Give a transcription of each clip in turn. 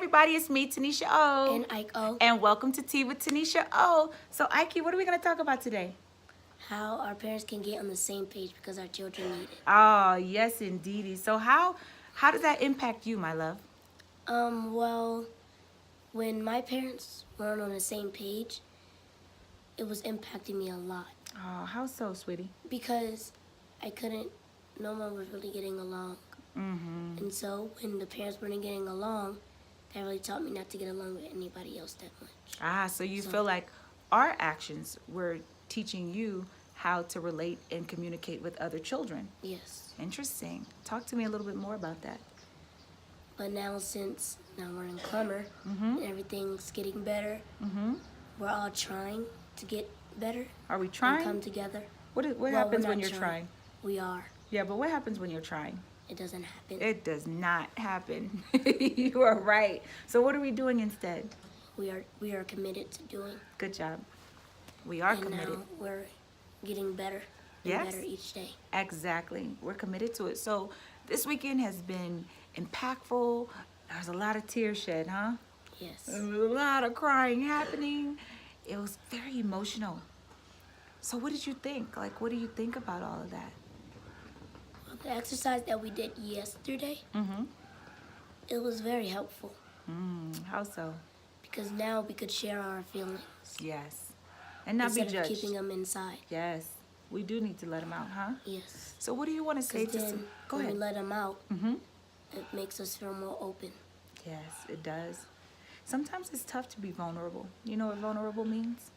everybody, it's me, Tanisha O. And Ike O. And welcome to Tea with Tanisha O. So Ike, what are we going to talk about today? How our parents can get on the same page because our children need it. Oh, yes, indeedy. So how does that impact you, my love? Well, when my parents weren't on the same page, it was impacting me a lot. Oh, how so, sweetie? Because no one was really getting along. Mm-hmm. And so when the parents weren't getting along, that really taught me not to get along with anybody else that much. Ah, so you feel like our actions were teaching you how to relate and communicate with other children. Yes. Interesting. Talk to me a little bit more about that. But since we're in Clemmer, and everything's getting better, we're all trying to get better. Are we trying? And come together. What happens when you're trying? We are. Yeah, but what happens when you're trying? It doesn't happen. It does not happen. You are right. So what are we doing instead? We are committed to doing. Good job. We are committed. Now we're getting better and better each day. Exactly. We're committed to it. So this weekend has been impactful. There's a lot of tears shed, huh? Yes. A lot of crying happening. It was very emotional. So what did you think? Like, what do you think about all of that? Well, the exercise that we did yesterday, it was very helpful. How so? Because now we could share our feelings. Yes. And not be judged. Instead of keeping them inside. Yes. We do need to let them out, huh? Yes. So what do you want to say to them? Go ahead. When we let them out, it makes us feel more open. Yes, it does. Sometimes it's tough to be vulnerable. You know what vulnerable means?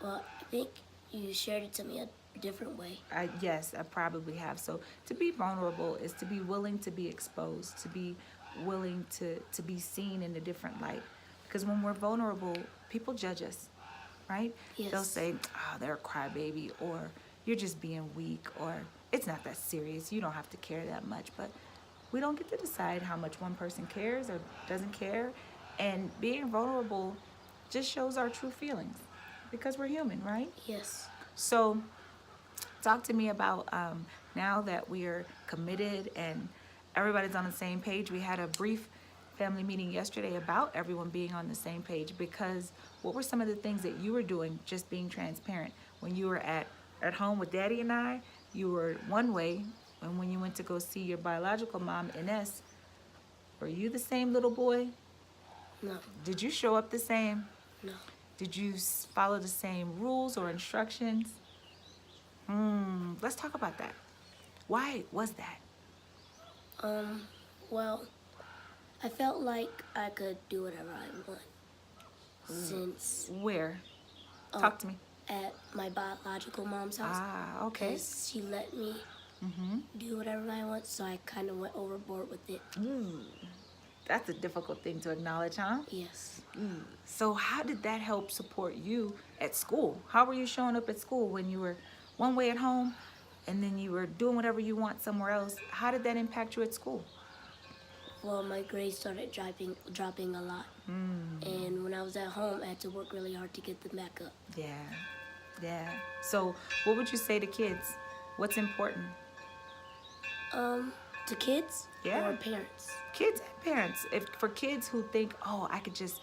Well, I think you shared it to me a different way. Yes, I probably have. So to be vulnerable is to be willing to be exposed, to be willing to be seen in a different light. Because when we're vulnerable, people judge us, right? Yes. They'll say, oh, they're a crybaby, or you're just being weak, or it's not that serious. You don't have to care that much. But we don't get to decide how much one person cares or doesn't care. And being vulnerable just shows our true feelings because we're human, right? Yes. So talk to me about now that we are committed and everybody's on the same page. We had a brief family meeting yesterday about everyone being on the same page, because what were some of the things that you were doing, just being transparent? When you were at home with Daddy and I, you were one way, and when you went to go see your biological mom, Ines, were you the same little boy? No. Did you show up the same? No. Did you follow the same rules or instructions? Let's talk about that. Why was that? Well, I felt like I could do whatever I want. Since... Where? Talk to me. At my biological mom's house. Ah, okay. She let me do whatever I want, so I kind of went overboard with it. That's a difficult thing to acknowledge, huh? Yes. So how did that help support you at school? How were you showing up at school when you were one way at home and then you were doing whatever you want somewhere else? How did that impact you at school? Well, my grades started dropping a lot. And when I was at home, I had to work really hard to get them back up. Yeah. So what would you say to kids? What's important? To kids or parents? Kids and parents. For kids who think, oh, I could just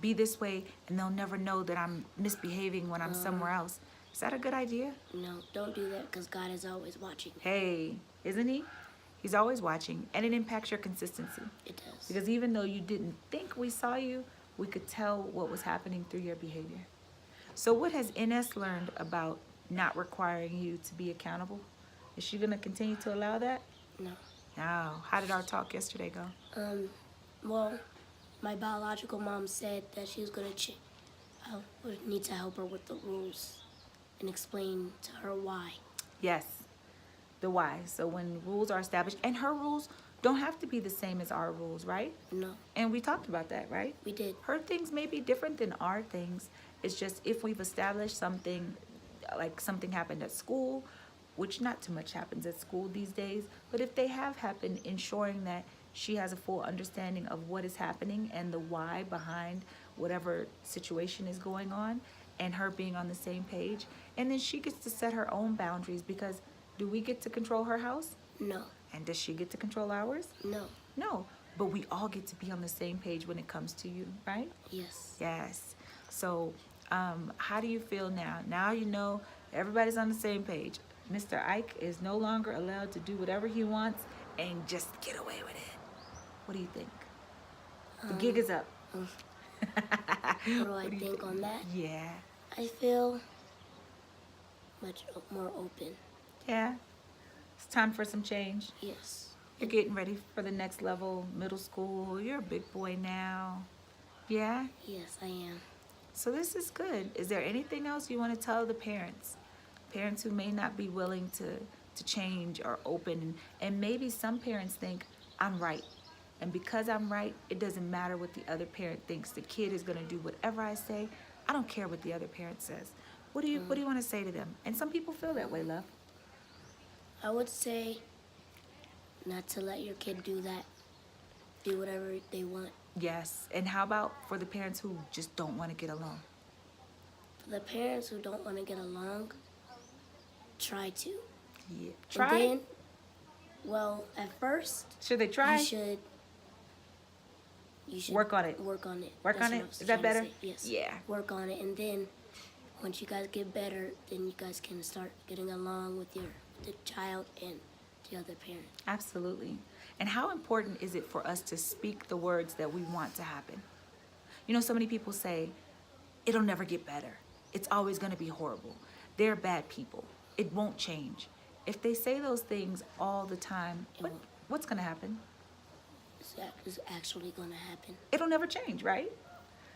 be this way and they'll never know that I'm misbehaving when I'm somewhere else. Is that a good idea? No, don't do that, because God is always watching. Hey, isn't he? He's always watching, and it impacts your consistency. It does. Because even though you didn't think we saw you, we could tell what was happening through your behavior. So what has Ines learned about not requiring you to be accountable? Is she going to continue to allow that? No. No. How did our talk yesterday go? Well, my biological mom said that she was going to I would need to help her with the rules and explain to her why. Yes, the why. So when rules are established, and her rules don't have to be the same as our rules, right? No. And we talked about that, right? We did. Her things may be different than our things. It's just if we've established something, like something happened at school, which not too much happens at school these days, but if they have happened, ensuring that she has a full understanding of what is happening and the why behind whatever situation is going on, and her being on the same page. And then she gets to set her own boundaries, because do we get to control her house? No. And does she get to control ours? No. No. but we all get to be on the same page when it comes to you, right? Yes. Yes. So, how do you feel now? Now you know everybody's on the same page. Mr. Ike is no longer allowed to do whatever he wants and just get away with it. What do you think? The gig is up. What do I think on that? Yeah. I feel much more open. Yeah. It's time for some change. Yes. You're getting ready for the next level, middle school. You're a big boy now. Yeah? Yes, I am. So this is good. Is there anything else you want to tell the parents? Parents who may not be willing to change or open. And maybe some parents think, I'm right. And because I'm right, it doesn't matter what the other parent thinks. The kid is going to do whatever I say. I don't care what the other parent says. What do you want to say to them? And some people feel that way, love. I would say not to let your kid do that. Do whatever they want. Yes. And how about for the parents who just don't want to get along? For the parents who don't want to get along, try to. Yeah. And Try. then, well, at first, Should they try? you should Work on it. Work on it. Work That's on what it? I was Is that trying to better? say. Yes. Yeah. Work on it, and then once you guys get better, then you guys can start getting along with the child and the other parent. Absolutely. And how important is it for us to speak the words that we want to happen? You know, so many people say, it'll never get better. It's always going to be horrible. They're bad people. It won't change. If they say those things all the time, what's going to happen? That is actually going to happen. It'll never change, right?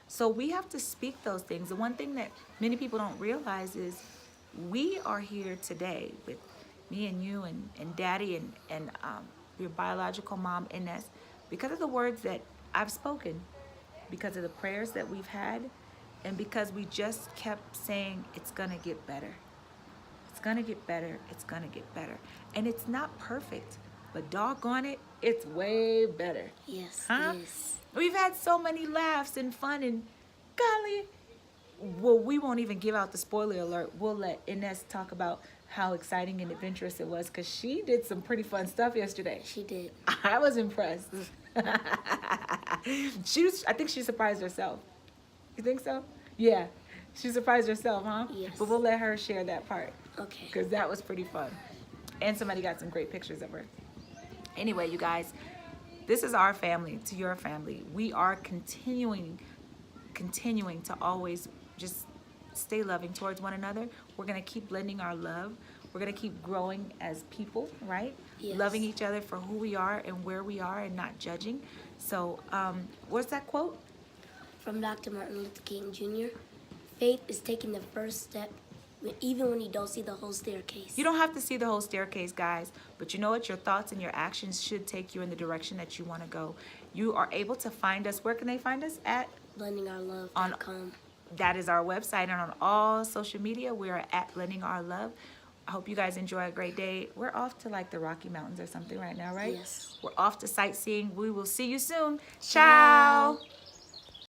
So we have to speak those things. The one thing that many people don't realize is we are here today with me and you and Daddy and your biological mom, Ines, because of the words that I've spoken, because of the prayers that we've had, and because we just kept saying, it's going to get better. It's going to get better. It's going to get better. And it's not perfect, but doggone it, it's way better. Yes, Huh? it is. We've had so many laughs and fun, and golly, well, we won't even give out the spoiler alert. We'll let Ines talk about how exciting and adventurous it was, because she did some pretty fun stuff yesterday. She did. I was impressed. I think she surprised herself. You think so? Yeah. She surprised herself, huh? Yes. But we'll let her share that part, Okay. because that was pretty fun. And somebody got some great pictures of her. Anyway, you guys, this is our family to your family. We are continuing to always just stay loving towards one another. We're going to keep blending our love. We're going to keep growing as people, right? Yes. Loving each other for who we are and where we are and not judging. So, what's that quote? From Dr. Martin Luther King Jr., faith is taking the first step even when you don't see the whole staircase. You don't have to see the whole staircase, guys, but you know what? Your thoughts and your actions should take you in the direction that you want to go. You are able to find us. Where can they find us? At blendingourlove.com. That is our website, and on all social media, we are at Blending Our Love. I hope you guys enjoy a great day. We're off to like the Rocky Mountains or something right now, right? Yes. We're off to sightseeing. We will see you soon. Ciao.